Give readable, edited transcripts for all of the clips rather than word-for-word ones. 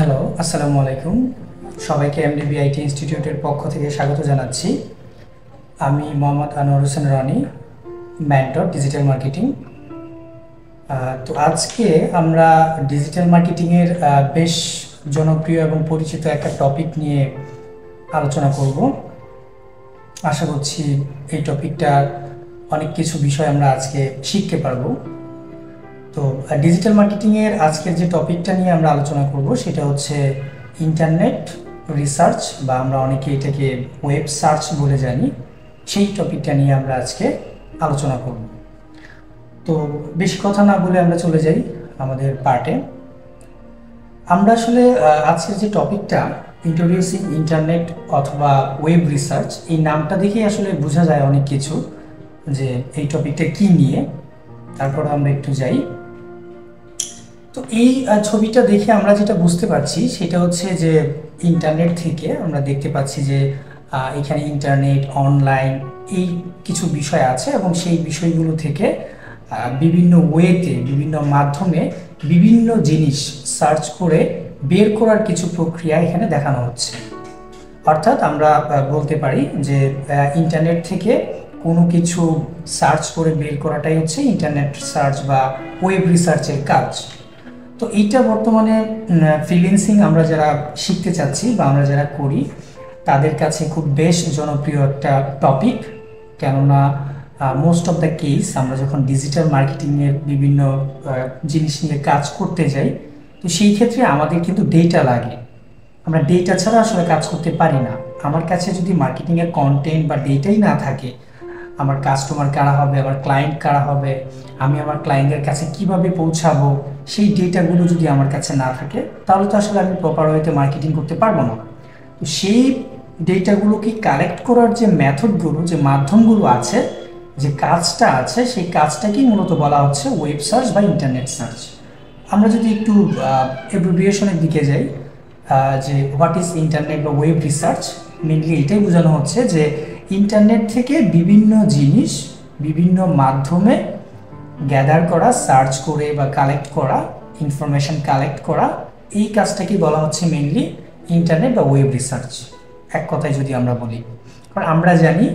Hello, আসসালামু আলাইকুম। সবাইকে এমডিবি আইটি ইনস্টিটিউটের পক্ষ থেকে স্বাগত জানাচ্ছি। আমি Mohammad Anwar Hossain Roni, mentor digital marketing. তো আজকে আমরা ডিজিটাল মার্কেটিংয়ের বেশ জনপ্রিয় এবং পরিচিত একটা টপিক নিয়ে আলোচনা করব। আশা করছি এই টপিকটার অনেক কিছু বিষয় আমরা আজকে শিখতে পারবো। তো ডিজিটাল মার্কেটিংয়ের আজকের যে টপিকটা নিয়ে আমরা আলোচনা করব সেটা হচ্ছে ইন্টারনেট রিসার্চ, বা আমরা অনেকে এটাকে ওয়েব সার্চ বলে জানি। সেই টপিকটা নিয়ে আমরা আজকে আলোচনা করব। তো বেশি কথা না বলে আমরা চলে যাই আমাদের পার্টে। আমরা আসলে আজকের যে টপিকটা ইন্ট্রোডিউসিং ইন্টারনেট অথবা ওয়েব রিসার্চ, এই নামটা দেখেই আসলে বোঝা যায় অনেক কিছু যে এই টপিকটা কি নিয়ে। তারপরে আমরা একটু যাই। তো এই ছবিটা দেখে আমরা যেটা বুঝতে পারছি সেটা হচ্ছে যে ইন্টারনেট থেকে আমরা দেখতে পাচ্ছি যে এখানে ইন্টারনেট, অনলাইন এই কিছু বিষয় আছে এবং সেই বিষয়গুলো থেকে বিভিন্ন ওয়েতে, বিভিন্ন মাধ্যমে বিভিন্ন জিনিস সার্চ করে বের করার কিছু প্রক্রিয়া এখানে দেখানো হচ্ছে। অর্থাৎ আমরা বলতে পারি যে ইন্টারনেট থেকে কোনো কিছু সার্চ করে বের করাটাই হচ্ছে ইন্টারনেট সার্চ বা ওয়েব রিসার্চের কাজ। তো এইটা বর্তমানে ফ্রিল্যান্সিং আমরা যারা শিখতে চাচ্ছি বা আমরা যারা করি তাদের কাছে খুব বেশ জনপ্রিয় একটা টপিক। কেননা মোস্ট অফ দ্য কেস আমরা যখন ডিজিটাল মার্কেটিংয়ের বিভিন্ন জিনিস নিয়ে কাজ করতে যাই, তো সেই ক্ষেত্রে আমাদের কিন্তু ডেটা লাগে। আমরা ডেটা ছাড়া আসলে কাজ করতে পারি না। আমার কাছে যদি মার্কেটিংয়ের কন্টেন্ট বা ডেটাই না থাকে, আমার কাস্টমার কারা হবে, আমার ক্লায়েন্ট কারা হবে, আমি আমার ক্লায়েন্টের কাছে কিভাবে পৌঁছাবো, সেই ডেটাগুলো যদি আমার কাছে না থাকে তাহলে তো আসলে আমি প্রপার ওয়েতে মার্কেটিং করতে পারবো না। তো সেই ডেটাগুলোকে কালেক্ট করার যে মেথডগুলো, যে মাধ্যমগুলো আছে, যে কাজটা আছে, সেই কাজটাকেই মূলত বলা হচ্ছে ওয়েব সার্চ বা ইন্টারনেট সার্চ। আমরা যদি একটু অ্যাব্রিভিয়েশনের দিকে যাই, যে হোয়াট ইজ ইন্টারনেট বা ওয়েব রিসার্চ, মেনলি এটাই বোঝানো হচ্ছে যে ইন্টারনেট থেকে বিভিন্ন জিনিস বিভিন্ন মাধ্যমে গ্যাদার করা, সার্চ করে বা কালেক্ট করা, ইনফরমেশন কালেক্ট করা, এই কাজটাকে বলা হচ্ছে মেনলি ইন্টারনেট বা ওয়েব রিসার্চ। এক কথায় যদি আমরা বলি, কারণ আমরা জানি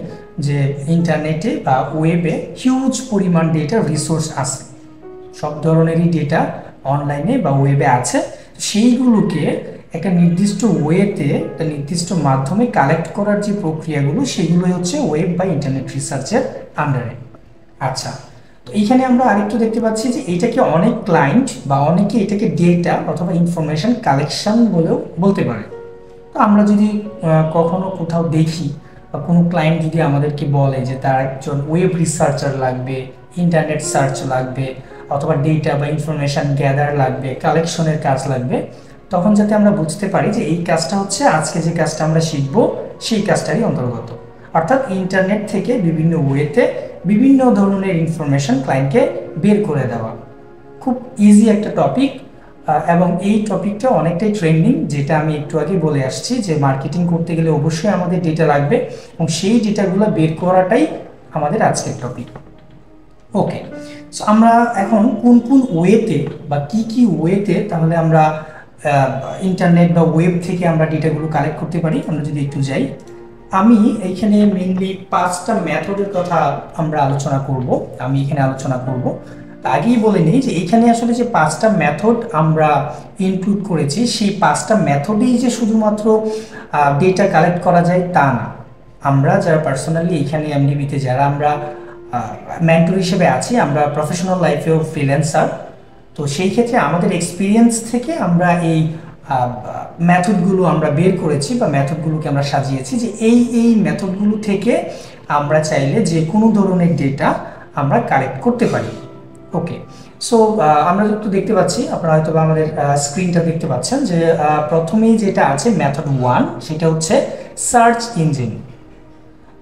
যে ইন্টারনেটে বা ওয়েবে হিউজ পরিমাণ ডেটা রিসোর্স আছে, সব ধরনেরই ডেটা অনলাইনে বা ওয়েবে আছে। সেইগুলোকে একটা নির্দিষ্ট ওয়েতে, একটা নির্দিষ্ট মাধ্যমে কালেক্ট করার যে প্রক্রিয়াগুলো, সেগুলোই হচ্ছে ওয়েব বা ইন্টারনেট রিসার্চের আন্ডারে। আচ্ছা, তো এইখানে আমরা আরেকটু দেখতে পাচ্ছি যে এটাকে অনেক ক্লায়েন্ট বা অনেকে এটাকে ডেটা অথবা ইনফরমেশন কালেকশন বলেও বলতে পারে। তো আমরা যদি কখনো কোথাও দেখি বা কোনো ক্লায়েন্ট যদি আমাদেরকে বলে যে তার একজন ওয়েব রিসার্চার লাগবে, ইন্টারনেট সার্চ লাগবে, অথবা ডেটা বা ইনফরমেশন গ্যাদার লাগবে, কালেকশনের কাজ লাগবে, তখন যাতে আমরা বুঝতে পারি যে এই কাজটা হচ্ছে আজকে যে কাজটা আমরা শিখব সেই কাজটারই অন্তর্গত। অর্থাৎ ইন্টারনেট থেকে বিভিন্ন ওয়েতে বিভিন্ন ধরনের ইনফরমেশন ক্লায়েন্টকে বের করে দেওয়া। খুব ইজি একটা টপিক, এবং এই টপিকটা অনেকটাই ট্রেন্ডিং, যেটা আমি একটু আগে বলে আসছি যে মার্কেটিং করতে গেলে অবশ্যই আমাদের ডেটা লাগবে এবং সেই ডেটাগুলো বের করাটাই আমাদের আজকের টপিক। ওকে, সো আমরা এখন কোন কোন ওয়েতে বা কি ওয়েতে তাহলে আমরা ইন্টারনেট বা ওয়েব থেকে আমরা ডেটাগুলো কালেক্ট করতে পারি, আমরা যদি একটু যাই। আমি এইখানে মেইনলি 5টা মেথডের কথা আমরা আলোচনা করব। আমি এখানে আলোচনা করব, আগেই বলে নিই যে এইখানে আসলে যে 5টা মেথড আমরা ইনক্লুড করেছি, সেই 5টা মেথডেই যে শুধুমাত্র ডেটা কালেক্ট করা যায় তা না। আমরা যারা পার্সোনালি এইখানে এমডিবিতে যারা আমরা মেন্টর হিসেবে আছি, আমরা প্রফেশনাল লাইফেও ফ্রিল্যান্সার, তো সেই ক্ষেত্রে আমাদের এক্সপিরিয়েন্স থেকে আমরা এই মেথডগুলো আমরা বের করেছি বা মেথডগুলোকে আমরা সাজিয়েছি যে এই মেথডগুলো থেকে আমরা চাইলে যে কোনো ধরনের ডেটা আমরা কালেক্ট করতে পারি। ওকে, সো আমরা একটু দেখতে পাচ্ছি, আপনারা হয়তো আমাদের স্ক্রিনটা দেখতে পাচ্ছেন যে প্রথমেই যেটা আছে মেথড 1, সেটা হচ্ছে সার্চ ইঞ্জিন।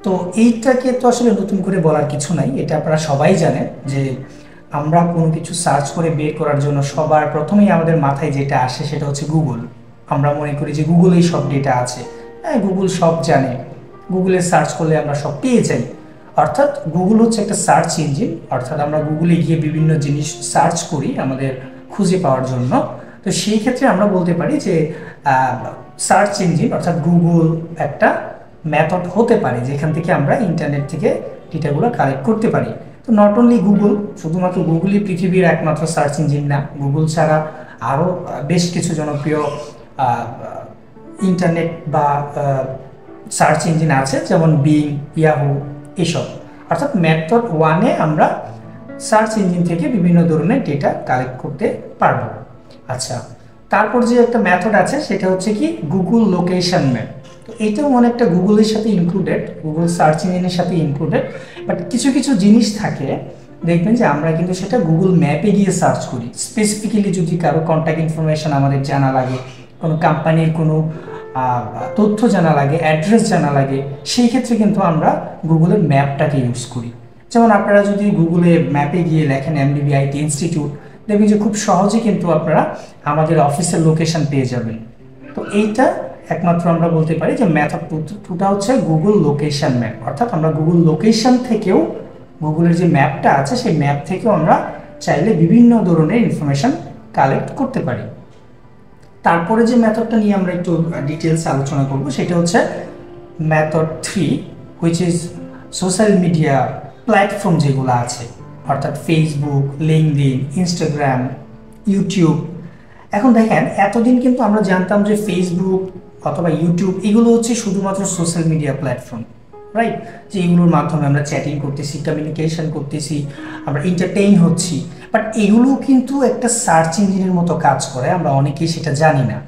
তো এইটাকে তো আসলে নতুন করে বলার কিছু নাই, এটা আপনারা সবাই জানেন যে আমরা কোনো কিছু সার্চ করে বের করার জন্য সবার প্রথমেই আমাদের মাথায় যেটা আসে সেটা হচ্ছে গুগল। আমরা মনে করি যে গুগলেই সব ডেটা আছে। হ্যাঁ, গুগল সব জানে, গুগলে সার্চ করলে আমরা সব পেয়ে যাই। অর্থাৎ গুগল হচ্ছে একটা সার্চ ইঞ্জিন, অর্থাৎ আমরা গুগলে গিয়ে বিভিন্ন জিনিস সার্চ করি আমাদের খুঁজে পাওয়ার জন্য। তো সেই ক্ষেত্রে আমরা বলতে পারি যে সার্চ ইঞ্জিন অর্থাৎ গুগল একটা মেথড হতে পারে যেখান থেকে আমরা ইন্টারনেট থেকে ডেটাগুলো কালেক্ট করতে পারি। তো নট অনলি গুগল, শুধুমাত্র গুগলই পৃথিবীর একমাত্র সার্চ ইঞ্জিন না, গুগল ছাড়া আরও বেশ কিছু জনপ্রিয় ইন্টারনেট বা সার্চ ইঞ্জিন আছে, যেমন বিং, ইয়াহু এসব। অর্থাৎ মেথড ওয়ানে আমরা সার্চ ইঞ্জিন থেকে বিভিন্ন ধরনের ডেটা কালেক্ট করতে পারবো। আচ্ছা, তারপর যে একটা মেথড আছে সেটা হচ্ছে কি গুগল লোকেশন ম্যাপ। তো এইটাও অনেকটা গুগলের সাথে ইনক্লুডেড, গুগল সার্চ ইঞ্জিনের সাথে ইনক্লুডেড, বাট কিছু কিছু জিনিস থাকে দেখবেন যে আমরা কিন্তু সেটা গুগল ম্যাপে গিয়ে সার্চ করি। স্পেসিফিক্যালি যদি কারো কন্ট্যাক্ট ইনফরমেশন আমাদের জানা লাগে, কোনো কোম্পানির কোনো তথ্য জানা লাগে, অ্যাড্রেস জানা লাগে, সেই ক্ষেত্রে কিন্তু আমরা গুগলের ম্যাপটাকে ইউজ করি। যেমন আপনারা যদি গুগলে ম্যাপে গিয়ে লেখেন MDBIT ইনস্টিটিউট, দেখবেন যে খুব সহজে কিন্তু আপনারা আমাদের অফিসের লোকেশন পেয়ে যাবেন। তো এইটা একমাত্র আমরা বলতে পারি যে মেথড টুটা হচ্ছে গুগল লোকেশন ম্যাপ। অর্থাৎ আমরা গুগল লোকেশন থেকেও, গুগলের যে ম্যাপটা আছে সেই ম্যাপ থেকেও আমরা চাইলে বিভিন্ন ধরনের ইনফরমেশন কালেক্ট করতে পারি। তারপরে যে মেথডটা নিয়ে আমরা একটু ডিটেলস আলোচনা করব সেটা হচ্ছে method 3, which is social media platform যেগুলো আছে, অর্থাৎ ফেসবুক, লিঙ্কডইন, ইনস্টাগ্রাম, ইউটিউব। এখন দেখেন, এতদিন কিন্তু আমরা জানতাম যে ফেসবুক অথবা ইউটিউব এগুলো হচ্ছে শুধুমাত্র সোশ্যাল মিডিয়া প্ল্যাটফর্ম, রাইট? যে এগুলোর মাধ্যমে আমরা চ্যাটিং করতেছি, কমিউনিকেশন করতেছি, আমরা এন্টারটেইন হচ্ছি। বাট এগুলো কিন্তু একটা সার্চ ইঞ্জিনের মতো কাজ করে, আমরা অনেকেই সেটা জানি না।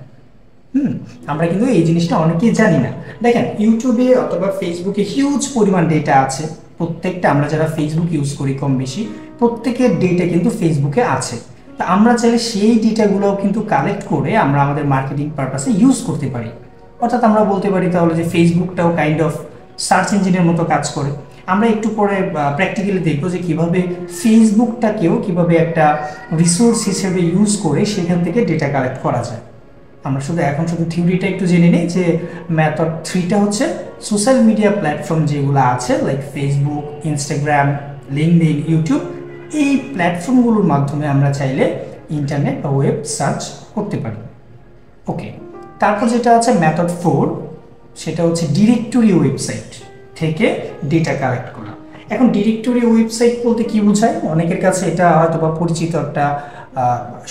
আমরা কিন্তু এই জিনিসটা অনেকেই জানি না। দেখেন, ইউটিউবে অথবা ফেসবুকে হিউজ পরিমাণ ডেটা আছে। প্রত্যেকটা, আমরা যারা ফেসবুক ইউজ করি কম বেশি, প্রত্যেকের ডেটা কিন্তু ফেসবুকে আছে। তা আমরা চাইলে সেই ডেটাগুলোও কিন্তু কালেক্ট করে আমরা আমাদের মার্কেটিং পারপাসে ইউজ করতে পারি। অর্থাৎ আমরা বলতে পারি তাহলে যে ফেসবুকটাও কাইন্ড অফ সার্চ ইঞ্জিনের মতো কাজ করে। আমরা একটু পরে প্র্যাকটিক্যালি দেখবো যে কীভাবে ফেসবুকটাকেও কীভাবে একটা রিসোর্স হিসেবে ইউজ করে সেখান থেকে ডেটা কালেক্ট করা যায়। আমরা এখন শুধু থিওরিটা একটু জেনে নিই যে মেথড 3টা হচ্ছে সোশ্যাল মিডিয়া প্ল্যাটফর্ম যেগুলো আছে, like Facebook, Instagram, LinkedIn, YouTube, এই প্ল্যাটফর্মগুলোর মাধ্যমে আমরা চাইলে ইন্টারনেট বা ওয়েব সার্চ করতে পারি। ওকে, তারপর যেটা আছে মেথড 4, সেটা হচ্ছে ডিরেক্টরি ওয়েবসাইট থেকে ডেটা কালেক্ট করা। এখন ডিরেক্টরি ওয়েবসাইট বলতে কি বোঝায়? অনেকের কাছে এটা হয়তো বা পরিচিত একটা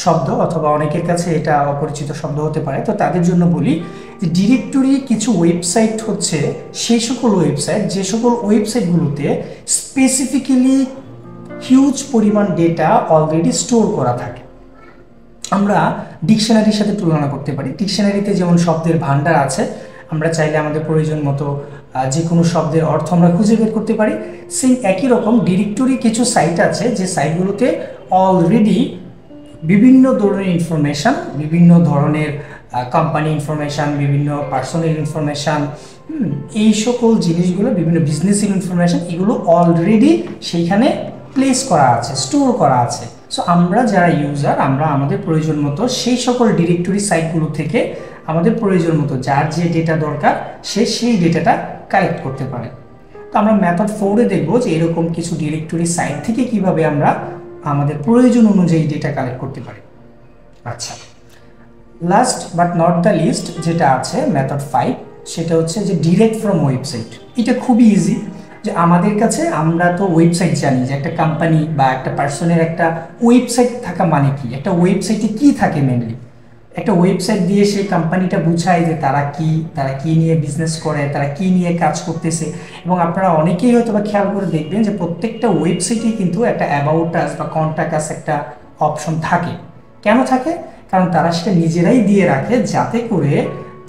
শব্দ, অথবা অনেকের কাছে এটা অপরিচিত শব্দ হতে পারে। তো তাদের জন্য বলি যে ডিরেক্টরি কিছু ওয়েবসাইট হচ্ছে সেই সকল ওয়েবসাইট যে সকল ওয়েবসাইটগুলোতে স্পেসিফিক্যালি হিউজ পরিমাণ ডেটা অলরেডি স্টোর করা থাকে। আমরা ডিকশনারির সাথে তুলনা করতে পারি। ডিকশনারিতে যেমন শব্দের ভান্ডার আছে, আমরা চাইলে আমাদের প্রয়োজন মতো যে কোনো শব্দের অর্থ আমরা খুঁজে বের করতে পারি। সেই একই রকম ডিরেক্টরি কিছু সাইট আছে যে সাইটগুলোতে অলরেডি বিভিন্ন ধরনের ইনফরমেশান, বিভিন্ন ধরনের কোম্পানি ইনফরমেশান, বিভিন্ন পার্সোনাল ইনফরমেশান, এই সকল জিনিসগুলো, বিভিন্ন বিজনেস ইনফরমেশান, এগুলো অলরেডি সেইখানে প্লেস করা আছে, স্টোর করা আছে। সো আমরা যারা ইউজার, আমরা আমাদের প্রয়োজন মতো সেই সকল ডিরেক্টরি সাইটগুলো থেকে আমাদের প্রয়োজন মতো যার যে ডেটা দরকার সেই ডেটাটা কালেক্ট করতে পারে। তো আমরা মেথড 4-এ দেখব যে এরকম কিছু ডিরেক্টরি সাইট থেকে কিভাবে আমরা আমাদের প্রয়োজন অনুযায়ী ডেটা কালেক্ট করতে পারি। আচ্ছা, last but not the list যেটা আছে মেথড 5, সেটা হচ্ছে যে ডিরেক্ট ফ্রম ওয়েবসাইট। এটা খুবই ইজি। যে আমাদের কাছে, আমরা তো ওয়েবসাইট জানি যে একটা কোম্পানি বা একটা পার্সনের একটা ওয়েবসাইট থাকা মানে কি, একটা ওয়েবসাইটে কি থাকে মেনলি, একটা ওয়েবসাইট দিয়ে সেই কোম্পানিটা বুঝায় যে তারা কি নিয়ে বিজনেস করে, তারা কি নিয়ে কাজ করতেছে। এবং আপনারা অনেকেই হয়তো বা খেয়াল করে দেখবেন যে প্রত্যেকটা ওয়েবসাইটেই কিন্তু একটা অ্যাবাউট আস বা কন্ট্যাক্ট আস একটা অপশন থাকে। কেন থাকে? কারণ তারা সেটা নিজেরাই দিয়ে রাখে যাতে করে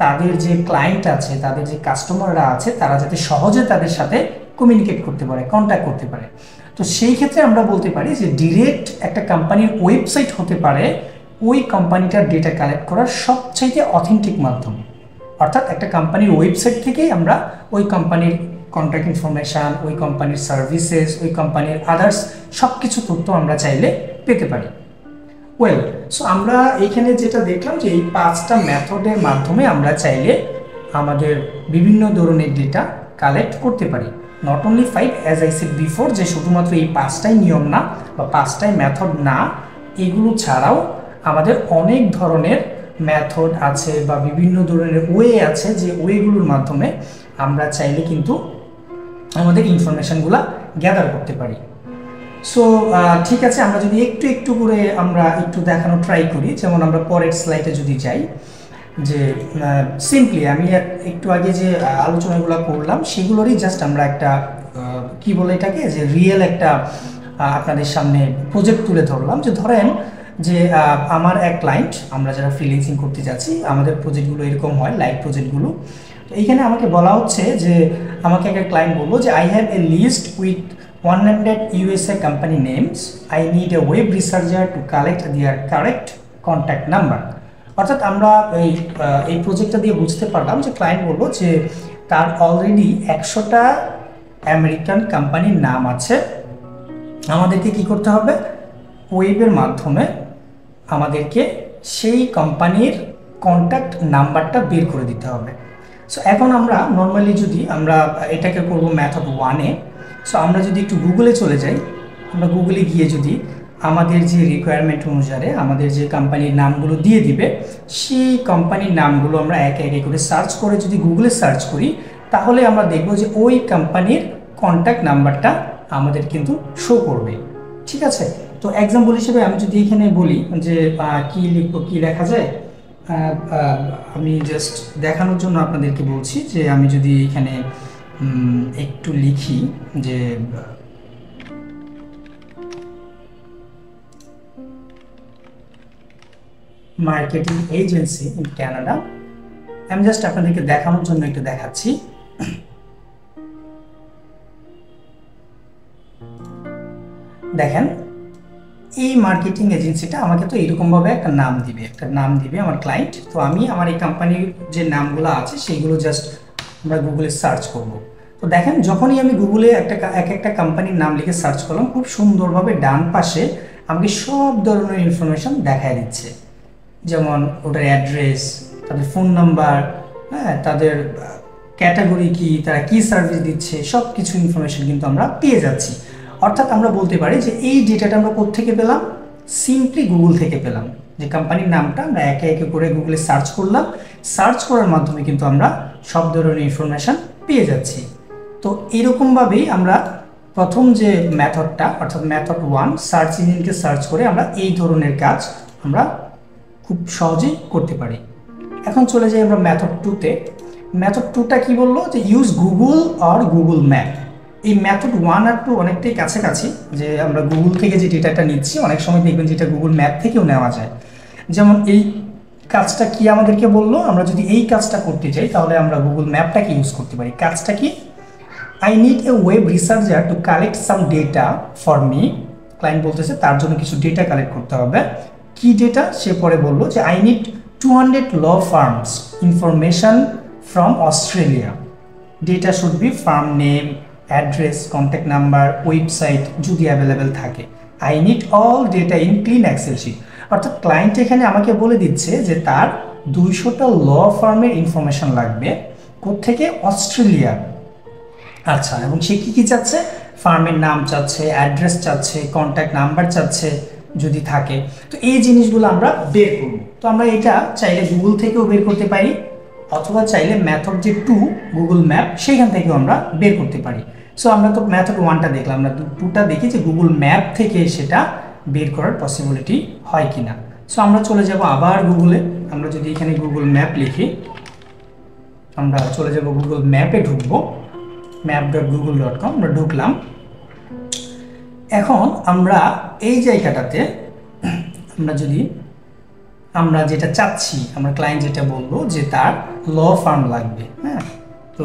তাদের যে ক্লায়েন্ট আছে, তাদের যে কাস্টমাররা আছে, তারা যাতে সহজে তাদের সাথে কমিউনিকেট করতে পারে, কন্ট্যাক্ট করতে পারে। তো সেই ক্ষেত্রে আমরা বলতে পারি যে ডিরেক্ট একটা কোম্পানির ওয়েবসাইট হতে পারে ওই কোম্পানিটার ডেটা কালেক্ট করার সবচাইতে অথেন্টিক মাধ্যম। অর্থাৎ একটা কোম্পানির ওয়েবসাইট থেকেই আমরা ওই কোম্পানির কন্ট্যাক্ট ইনফরমেশান, ওই কোম্পানির সার্ভিসেস, ওই কোম্পানির আদার্স সব কিছু তথ্য আমরা চাইলে পেতে পারি। ওয়েল, সো আমরা এইখানে যেটা দেখলাম যে এই 5টা মেথডের মাধ্যমে আমরা চাইলে আমাদের বিভিন্ন ধরনের ডেটা কালেক্ট করতে পারি। Not only 5, as I said before, যে শুধুমাত্র এই 5টাই নিয়ম না বা 5টাই মেথড না, এগুলো ছাড়াও আমাদের অনেক ধরনের মেথড আছে বা বিভিন্ন ধরনের ওয়ে আছে, যে ওয়েগুলোর মাধ্যমে আমরা চাইলে কিন্তু আমাদের ইনফরমেশনগুলো গ্যাদার করতে পারি। সো ঠিক আছে, আমরা যদি একটু একটু করে আমরা একটু দেখানো ট্রাই করি। যেমন আমরা পরের স্লাইডে যদি যাই, যে সিম্পলি আমি একটু আগে যে আলোচনাগুলো করলাম সেগুলোরই জাস্ট আমরা একটা কি বলে এটাকে, যে রিয়েল একটা আপনাদের সামনে প্রজেক্ট তুলে ধরলাম। যে ধরেন যে আমার এক ক্লায়েন্ট, আমরা যারা ফ্রিল্যান্সিং করতে যাচ্ছি আমাদের প্রজেক্টগুলো এরকম হয়, লাইভ প্রজেক্টগুলো। তো এইখানে আমাকে বলা হচ্ছে যে আমাকে একটা ক্লায়েন্ট বলবো যে I have a list with 100 USA company names. I need a web researcher to collect their correct contact number. অর্থাৎ আমরা এই প্রজেক্টটা দিয়ে বুঝতে পারলাম যে ক্লায়েন্ট বলবো যে তার অলরেডি 100টা আমেরিকান কোম্পানির নাম আছে। আমাদেরকে কি করতে হবে, ওয়েবের মাধ্যমে আমাদেরকে সেই কোম্পানির কন্ট্যাক্ট নাম্বারটা বের করে দিতে হবে। সো এখন আমরা নর্মালি যদি আমরা এটাকে করব মেথড 1-এ। সো আমরা যদি একটু গুগলে চলে যাই, আমরা গুগলে গিয়ে যদি আমাদের যে রিকোয়ারমেন্ট অনুসারে আমাদের যে কোম্পানির নামগুলো দিয়ে দিবে সেই কোম্পানির নামগুলো আমরা একে একে করে সার্চ করে যদি গুগলে সার্চ করি, তাহলে আমরা দেখব যে ওই কোম্পানির কন্ট্যাক্ট নাম্বারটা আমাদের কিন্তু শো করবে। ঠিক আছে, তো এক্সাম্পল হিসেবে আমি যদি এখানে বলি যে কি লিখবো, কি লেখা যায়, আমি জাস্ট দেখানোর জন্য আপনাদেরকে বলছি যে আমি যদি এখানে একটু লিখি যে মার্কেটিং এজেন্সি ইন কানাডা, আমি জাস্ট আপনাদেরকে দেখানোর জন্য একটু দেখাচ্ছি। দেখেন এই মার্কেটিং এজেন্সিটা আমাকে তো এরকমভাবে একটা নাম দিবে আমার ক্লায়েন্ট। তো আমি আমার এই কোম্পানির যে নামগুলো আছে সেইগুলো জাস্ট আমরা গুগলে সার্চ করব। তো দেখেন যখনই আমি গুগলে একটা কোম্পানির নাম লিখে সার্চ করলাম, খুব সুন্দরভাবে ডান পাশে আমাকে সব ধরনের ইনফরমেশন দেখায় দিচ্ছে। যেমন ওটার অ্যাড্রেস, তাদের ফোন নাম্বার, হ্যাঁ, তাদের ক্যাটাগরি কি, তারা কি সার্ভিস দিচ্ছে, সব কিছু ইনফরমেশন কিন্তু আমরা পেয়ে যাচ্ছি। অর্থাৎ আমরা বলতে পারি যে এই ডেটাটা আমরা কোত্থেকে পেলাম, সিম্পলি গুগল থেকে পেলাম। যে কোম্পানির নামটা আমরা একে একে করে গুগলে সার্চ করলাম, সার্চ করার মাধ্যমে কিন্তু আমরা সব ধরনের ইনফরমেশন পেয়ে যাচ্ছি। তো এরকমভাবেই আমরা প্রথম যে মেথডটা অর্থাৎ মেথড 1, সার্চ ইঞ্জিনকে সার্চ করে আমরা এই ধরনের কাজ আমরা খুব সহজেই করতে পারি। এখন চলে যাই আমরা মেথড 2-তে। মেথড 2টা কি বললো, যে use Google or Google map. এই মেথড 1 আর 2 অনেকটাই কাছাকাছি, যে আমরা গুগল থেকে যে ডেটাটা নিচ্ছি অনেক সময় দেখবেন যেটা গুগল ম্যাপ থেকেও নেওয়া যায়। যেমন এই কাজটা কি আমাদেরকে বললো, আমরা যদি এই কাজটা করতে চাই তাহলে আমরা গুগল ম্যাপটাকে ইউজ করতে পারি। কাজটা কি, I need a web researcher to collect some data for me. Client বলতেছে তার জন্য কিছু ডেটা কালেক্ট করতে হবে। কি ডেটা, সে পরে বললো যে I need 200 law firms information from Australia. Data should be firm name, address, contact number, website যদি অ্যাভেলেবেল থাকে। I need all data in clean Excel sheet. অর্থাৎ ক্লায়েন্ট এখানে আমাকে বলে দিচ্ছে যে তার 200টা ল ফার্মের ইনফরমেশন লাগবে। কোত্থেকে, অস্ট্রেলিয়া। আচ্ছা, এবং সে কী কী চাচ্ছে, ফার্মের নাম চাচ্ছে, অ্যাড্রেস চাচ্ছে, কন্ট্যাক্ট নাম্বার চাচ্ছে যদি থাকে। তো এই জিনিসগুলো আমরা বের করব। তো আমরা এটা চাইলে গুগল থেকেও বের করতে পারি, অথবা চাইলে মেথড যে 2 গুগল ম্যাপ সেখান থেকেও আমরা বের করতে পারি। সো আমরা তো মেথড 1টা দেখলাম, আমরা 2টা দেখি যে গুগল ম্যাপ থেকে সেটা বের করার পসিবিলিটি হয় কিনা। সো আমরা চলে যাব আবার গুগলে। আমরা যদি এখানে গুগল ম্যাপ লিখি, আমরা চলে যাব গুগল ম্যাপে, ঢুকবো map.google.com, আমরা ঢুকলাম। এখন আমরা এই জায়গাটাতে আমরা যেটা চাচ্ছি, আমরা ক্লায়েন্ট যেটা বলবো যে তার ল ফার্ম লাগবে, হ্যাঁ, তো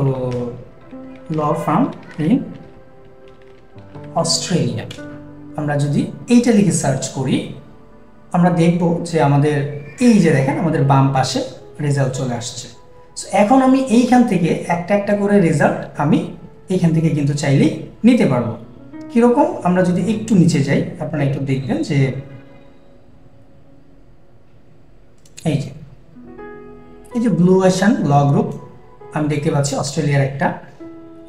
ল ফার্ম ইন অস্ট্রেলিয়া। আমরা যদি এইটা লিখে সার্চ করি, আমরা দেখব যে আমাদের এই যে দেখেন আমাদের বাম পাশে রেজাল্ট চলে আসছে। সো এখন আমি এইখান থেকে একটা একটা করে রেজাল্ট আমি এইখান থেকে কিন্তু চাইলেই নিতে পারবো। কীরকম, আমরা যদি একটু নিচে যাই আপনারা একটু দেখবেন যে এই যে ব্লু ওশান ল গ্রুপ আমি দেখতে পাচ্ছি অস্ট্রেলিয়ার একটা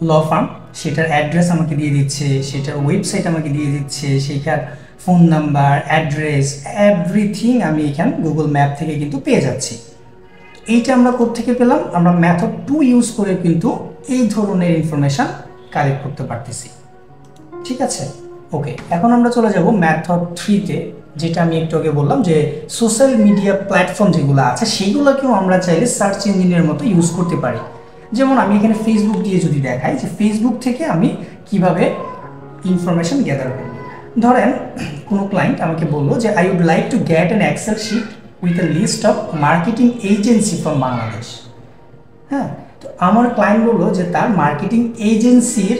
ল ফার্ম, সেটার অ্যাড্রেস আমাকে দিয়ে দিচ্ছে, সেটার ওয়েবসাইট আমাকে দিয়ে দিচ্ছে, সেইটার ফোন নাম্বার, অ্যাড্রেস, এভরিথিং আমি এখানে গুগল ম্যাপ থেকে কিন্তু পেয়ে যাচ্ছি। এইটা আমরা কোত্থেকে পেলাম? আমরা মেথড 2 ইউজ করে কিন্তু এই ধরনের ইনফরমেশন কালেক্ট করতে পারতেছি। ঠিক আছে, ওকে। এখন আমরা চলে যাব মেথড 3-তে, যেটা আমি একটু আগে বললাম যে সোশ্যাল মিডিয়া প্ল্যাটফর্ম যেগুলো আছে সেগুলোকেও আমরা চাইলে সার্চ ইঞ্জিনের মতো ইউজ করতে পারি। যেমন আমি এখানে ফেসবুক দিয়ে যদি দেখাই যে ফেসবুক থেকে আমি কিভাবে ইনফরমেশন গ্যাদার করব। ধরেন কোনো ক্লায়েন্ট আমাকে বললো যে I would like to get an Excel sheet with a list of marketing agency from Bangladesh. হ্যাঁ, তো আমার ক্লায়েন্ট বললো যে তার মার্কেটিং এজেন্সির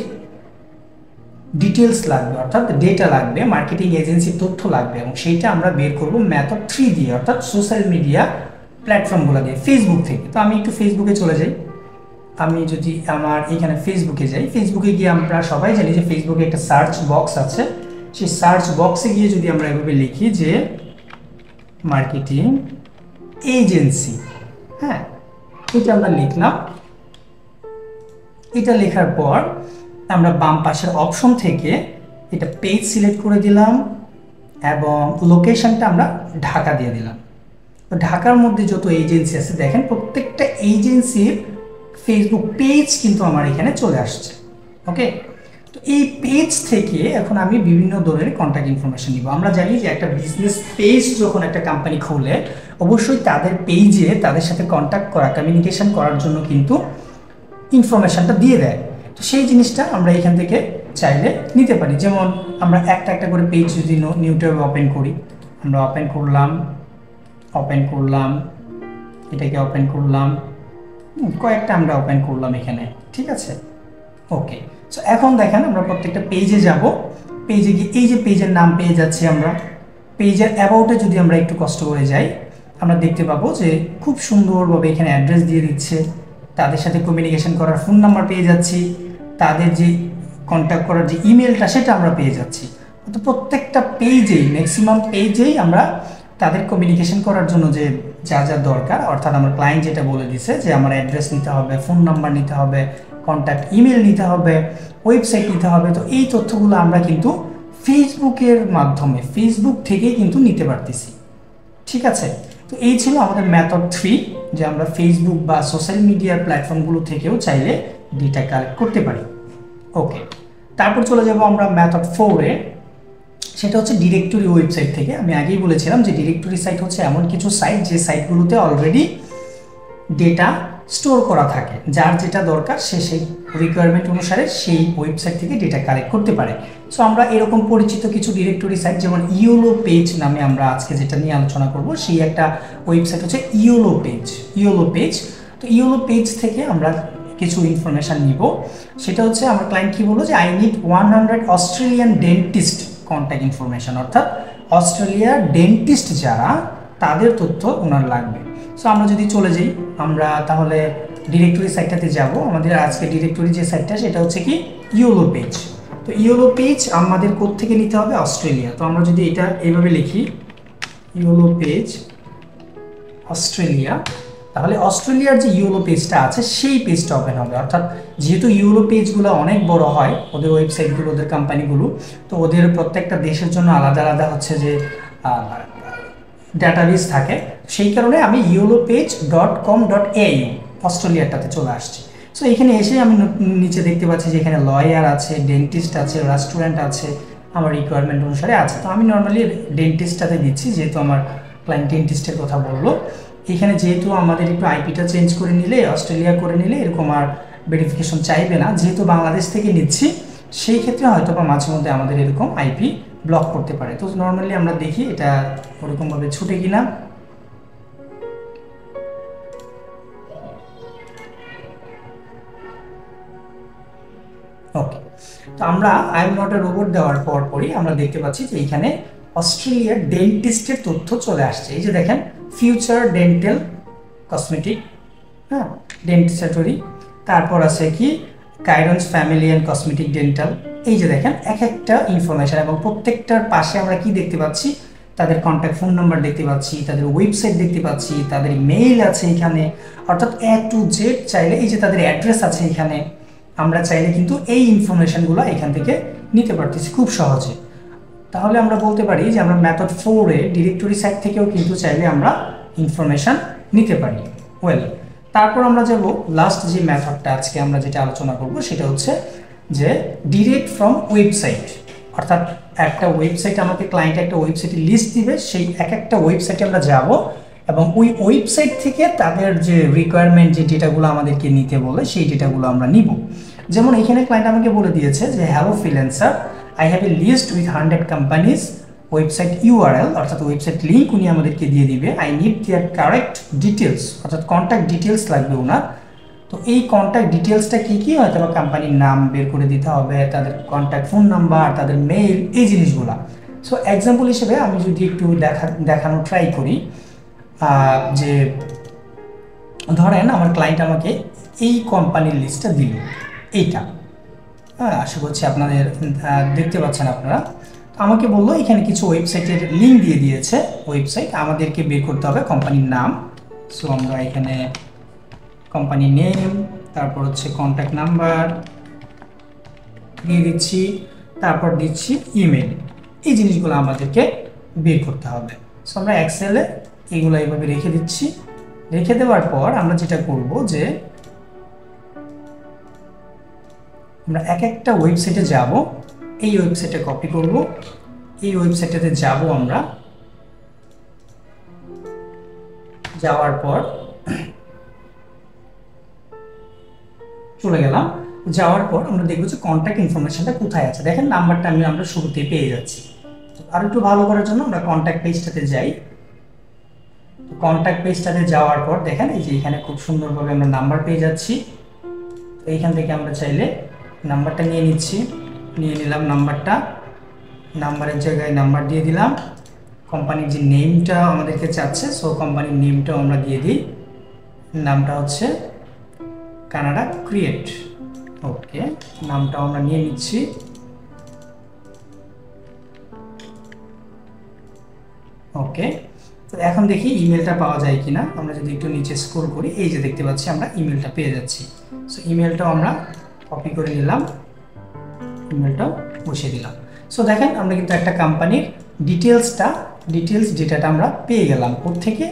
ডিটেলস লাগবে, অর্থাৎ ডেটা লাগবে, মার্কেটিং এজেন্সির তথ্য লাগবে, এবং সেইটা আমরা বের করব মেথড 3 দিয়ে, অর্থাৎ সোশ্যাল মিডিয়া প্ল্যাটফর্মগুলো দিয়ে, ফেসবুক থেকে। তো আমি একটু ফেসবুকে চলে যাই। আমি যদি আমার এখানে ফেসবুকে যাই, ফেসবুকে গিয়ে আমরা সবাই জানি যে ফেসবুকে একটা সার্চ বক্স আছে। সেই সার্চ বক্সে গিয়ে যদি আমরা এভাবে লিখি যে মার্কেটিং এজেন্সি, হ্যাঁ, এটা আমরা লিখলাম। এটা লেখার পর আমরা বাম পাশের অপশন থেকে এটা পেজ সিলেক্ট করে দিলাম এবং লোকেশনটা আমরা ঢাকা দিয়ে দিলাম। তো ঢাকার মধ্যে যত এজেন্সি আছে দেখেন প্রত্যেকটা এজেন্সির ফেসবুক পেজ কিন্তু আমার এখানে চলে আসছে। ওকে, তো এই পেজ থেকে এখন আমি বিভিন্ন ধরনের কন্ট্যাক্ট ইনফরমেশন নিব। আমরা জানি যে একটা বিজনেস পেজ যখন একটা কোম্পানি খুলে অবশ্যই তাদের পেজে তাদের সাথে কন্ট্যাক্ট করা, কমিউনিকেশন করার জন্য কিন্তু ইনফরমেশনটা দিয়ে দেয়। তো সেই জিনিসটা আমরা এখান থেকে চাইলে নিতে পারি। যেমন আমরা একটা একটা করে পেজ যদি নিউ ট্যাবে ওপেন করি, আমরা ওপেন করলাম, এটাকে ওপেন করলাম, কয়েকটা আমরা ওপেন করলাম এখানে। ঠিক আছে, ওকে। সো এখন দেখেন আমরা প্রত্যেকটা পেজে যাব। পেজে গিয়ে এই যে পেজের নাম পেয়ে যাচ্ছি আমরা। পেজের অ্যাবাউটে যদি আমরা একটু কষ্ট করে যাই, আমরা দেখতে পাবো যে খুব সুন্দরভাবে এখানে অ্যাড্রেস দিয়ে দিচ্ছে, তাদের সাথে কমিউনিকেশন করার ফোন নাম্বার পেয়ে যাচ্ছি, তাদের যে কন্ট্যাক্ট করার যে ইমেলটা সেটা আমরা পেয়ে যাচ্ছি। তো প্রত্যেকটা পেজেই, ম্যাক্সিমাম পেজেই আমরা তাদের কমিউনিকেশন করার জন্য যে যা যা দরকার, অর্থাৎ আমার ক্লায়েন্ট যেটা বলে দিছে যে আমার অ্যাড্রেস নিতে হবে, ফোন নাম্বার নিতে হবে, কন্ট্যাক্ট ইমেল নিতে হবে, ওয়েবসাইট নিতে হবে, তো এই তথ্যগুলো আমরা কিন্তু ফেসবুকের মাধ্যমে, ফেসবুক থেকেই কিন্তু নিতে পারতেছি। ঠিক আছে, তো এই ছিল আমাদের মেথড 3, যে আমরা ফেসবুক বা সোশ্যাল মিডিয়ার প্ল্যাটফর্মগুলো থেকেও চাইলে ডেটা কালেক্ট করতে পারি। ওকে, তারপর চলে যাব আমরা মেথড 4-এ। সেটা হচ্ছে ডিরেক্টরি ওয়েবসাইট থেকে। আমি আগেই বলেছিলাম যে ডিরেক্টরি সাইট হচ্ছে এমন কিছু সাইট যে সাইটগুলোতে অলরেডি ডেটা স্টোর করা থাকে, যার যেটা দরকার সে সেই রিকোয়ারমেন্ট অনুসারে সেই ওয়েবসাইট থেকে ডেটা কালেক্ট করতে পারে। সো আমরা এরকম পরিচিত কিছু ডিরেক্টরি সাইট, যেমন ইয়োলো পেজ নামে আমরা আজকে যেটা নিয়ে আলোচনা করব, সেই একটা ওয়েবসাইট হচ্ছে ইয়োলো পেজ। তো ইয়োলো পেজ থেকে আমরা কিছু ইনফরমেশান নিব। সেটা হচ্ছে আমার ক্লায়েন্ট কি বললো যে I need 100 Australian dentist contact information, অর্থাৎ অস্ট্রেলিয়ার ডেন্টিস্ট যারা, তাদের তথ্য ওনার লাগবে। সো আমরা যদি চলে যাই, আমরা তাহলে ডিরেক্টরি সাইটটাতে যাব। আমাদের আজকে ডিরেক্টরি যে সাইটটা সেটা হচ্ছে কি ইয়োলো পেজ। তো ইয়োলো পেজ আমাদের কোত্থেকে নিতে হবে? অস্ট্রেলিয়া। তো আমরা যদি এটা এইভাবে লিখি ইয়োলো পেজ অস্ট্রেলিয়া, তাহলে অস্ট্রেলিয়ার যে ইয়োলো পেজটা আছে সেই পেজটা ওপেন হবে। অর্থাৎ যেহেতু ইয়োলো পেজগুলো অনেক বড় হয়, ওদের ওয়েবসাইটগুলো, ওদের কোম্পানিগুলো, তো ওদের প্রত্যেকটা দেশের জন্য আলাদা আলাদা হচ্ছে যে ডাটাবেস থাকে। সেই কারণে আমি yellowpage.com.au অস্ট্রেলিয়াটাতে চলে আসছি। সো এখানে এসে আমি নিচে দেখতে পাচ্ছি যে এখানে লয়ার আছে, ডেন্টিস্ট আছে, রেস্টুরেন্ট আছে, আমার রিকোয়ারমেন্ট অনুসারে আছে। তো আমি নর্মালি ডেন্টিস্টটাতে দিচ্ছি, যেহেতু আমার ক্লায়েন্ট ডেন্টিস্টের কথা বললো। এখানে যেহেতু আমাদের একটু আইপিটা চেঞ্জ করে নিলে, অস্ট্রেলিয়া করে নিলে এরকম আর ভেরিফিকেশন চাইবে না। যেহেতু বাংলাদেশ থেকে নিচ্ছি, সেই ক্ষেত্রে হয়তো বা মাঝে মধ্যে আমাদের এরকম আইপি ব্লক করতে পারে। তো নর্মালি আমরা দেখি এটা ওরকমভাবে ছুটে কিনা। ওকে, তো আমরা I am not a robot দেওয়ার পরই আমরা দেখতে পাচ্ছি যে এখানে অস্ট্রেলিয়ার ডেন্টিস্টের তথ্য চলে আসছে। এই যে দেখেন ফিউচার ডেন্টাল কসমেটিক, হ্যাঁ, ডেন্টিস্টরি, তারপর আছে কি কাইরন্স ফ্যামিলি অ্যান্ড কসমেটিক ডেন্টাল। এই যে দেখেন এক একটা ইনফরমেশন, এবং প্রত্যেকটার পাশে আমরা কি দেখতে পাচ্ছি? তাদের কন্ট্যাক্ট ফোন নাম্বার দেখতে পাচ্ছি, তাদের ওয়েবসাইট দেখতে পাচ্ছি, তাদের মেইল আছে এখানে, অর্থাৎ A to Z চাইলে, এই যে তাদের অ্যাড্রেস আছে এখানে, আমরা চাইলে কিন্তু এই ইনফরমেশনগুলো এখান থেকে নিতে পারতেছি খুব সহজে। তাহলে আমরা বলতে পারি যে আমরা মেথড 4 এ ডিরেক্টরি সাইট থেকেও কিন্তু চাইলে আমরা ইনফরমেশন নিতে পারি। ওয়েল, তারপর আমরা যাব লাস্ট যে মেথডটা আজকে আমরা যেটা আলোচনা করব সেটা হচ্ছে যে ডিরেক্ট ফ্রম ওয়েবসাইট। অর্থাৎ একটা ওয়েবসাইট আমাকে ক্লায়েন্ট একটা ওয়েবসাইটে লিস্ট দিবে, সেই এক একটা ওয়েবসাইটে আমরা যাব এবং ওই ওয়েবসাইট থেকে তাদের যে রিকোয়ারমেন্ট যে ডেটাগুলো আমাদেরকে নিতে বলে সেই ডেটাগুলো আমরা নিব। যেমন এখানে ক্লায়েন্ট আমাকে বলে দিয়েছে যে hello freelancer, I have a list with 100 companies, website URL অর্থাৎ ওয়েবসাইট লিঙ্ক উনি আমাদেরকে দিয়ে দিবে। I need their correct details অর্থাৎ কন্ট্যাক্ট ডিটেলস লাগবে ওনার। তো এই কন্ট্যাক্ট ডিটেলসটা কী কী, হয়তো বা কোম্পানির নাম বের করে দিতে হবে, তাদের কন্ট্যাক্ট ফোন নাম্বার, তাদের মেইল, এই জিনিসগুলো। সো এক্সাম্পল হিসেবে আমি যদি একটু দেখানো ট্রাই করি, যে ধরেন আমার ক্লায়েন্ট আমাকে এই কোম্পানির লিস্টটা দিল, এইটা, আশা করছি আপনাদের দেখতে পাচ্ছেন আপনারা। আমাকে বললো এখানে কিছু ওয়েবসাইটের লিঙ্ক দিয়ে দিয়েছে, ওয়েবসাইট আমাদেরকে বের করতে হবে কোম্পানির নাম। সো আমরা এখানে কোম্পানি নেম, তারপর হচ্ছে কন্ট্যাক্ট নাম্বার দিয়ে দিচ্ছি, তারপর দিচ্ছি ইমেল। এই জিনিসগুলো আমাদেরকে বের করতে হবে। সো আমরা এক্সেলে এগুলো এইভাবে রেখে দিচ্ছি। রেখে দেওয়ার পর আমরা যেটা করব যে আমরা এক একটা ওয়েবসাইটে যাব, এই ওয়েবসাইটে কপি করব, এই ওয়েবসাইটেতে যাব আমরা, যাওয়ার পর চলে গেলাম। যাওয়ার পর আমরা দেখব যে কন্ট্যাক্ট ইনফরমেশনটা কোথায় আছে। দেখেন নাম্বারটা আমরা শুরুতে পেয়ে যাচ্ছি। আর একটু ভালো করার জন্য আমরা কন্ট্যাক্ট পেজটাতে যাই। কন্ট্যাক্ট পেজটাতে যাওয়ার পর দেখেন এই যে এখানে খুব সুন্দরভাবে আমরা নাম্বার পেয়ে যাচ্ছি। তো এইখান থেকে আমরা চাইলে নাম্বারটা নিয়ে নিচ্ছি, নিয়ে নিলাম নাম্বারটা, নাম্বারের জায়গায় নাম্বার দিয়ে দিলাম। কোম্পানির যে নেমটা আমাদেরকে চাচ্ছে, সো কোম্পানির নেমটাও আমরা দিয়ে দিই। নামটা হচ্ছে কানাডা ক্রিয়েট। ওকে, নামটাও আমরা নিয়ে নিচ্ছি। ওকে, তো এখন দেখি ইমেলটা পাওয়া যায় কিনা। আমরা যদি একটু নিচে স্ক্রল করি, এই যে দেখতে পাচ্ছি আমরা ইমেলটা পেয়ে যাচ্ছি। সো ইমেলটাও আমরা কপি করে নিলাম, ইমেলটাও বসিয়ে দিলাম। সো দেখেন আমরা কিন্তু একটা কোম্পানির ডিটেলস ডেটাটা আমরা পেয়ে গেলাম কোত্থেকে,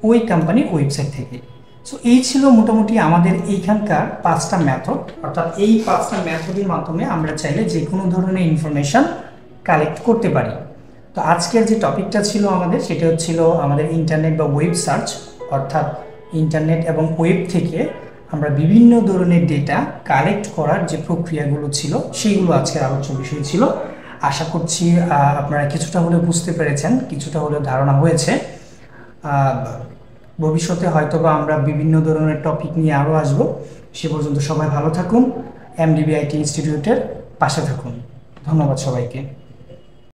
ওই কোম্পানির ওয়েবসাইট থেকে। সো এই ছিল মোটামুটি আমাদের এইখানকার 5টা মেথড। অর্থাৎ এই 5টা মেথডের মাধ্যমে আমরা চাইলে যে কোনো ধরনের ইনফরমেশন কালেক্ট করতে পারি। তো আজকের যে টপিকটা ছিল আমাদের, সেটা হচ্ছিল আমাদের ইন্টারনেট বা ওয়েব সার্চ। অর্থাৎ ইন্টারনেট এবং ওয়েব থেকে আমরা বিভিন্ন ধরনের ডেটা কালেক্ট করার যে প্রক্রিয়াগুলো ছিল সেইগুলো আজকের আলোচ্য বিষয় ছিল। আশা করছি আপনারা কিছুটা হলেও বুঝতে পেরেছেন, কিছুটা হলেও ধারণা হয়েছে। ভবিষ্যতে হয়তোবা আমরা বিভিন্ন ধরনের টপিক নিয়ে আরও আসব। সে পর্যন্ত সবাই ভালো থাকুন, এমডিবি আইটি ইনস্টিটিউটের পাশে থাকুন। ধন্যবাদ সবাইকে।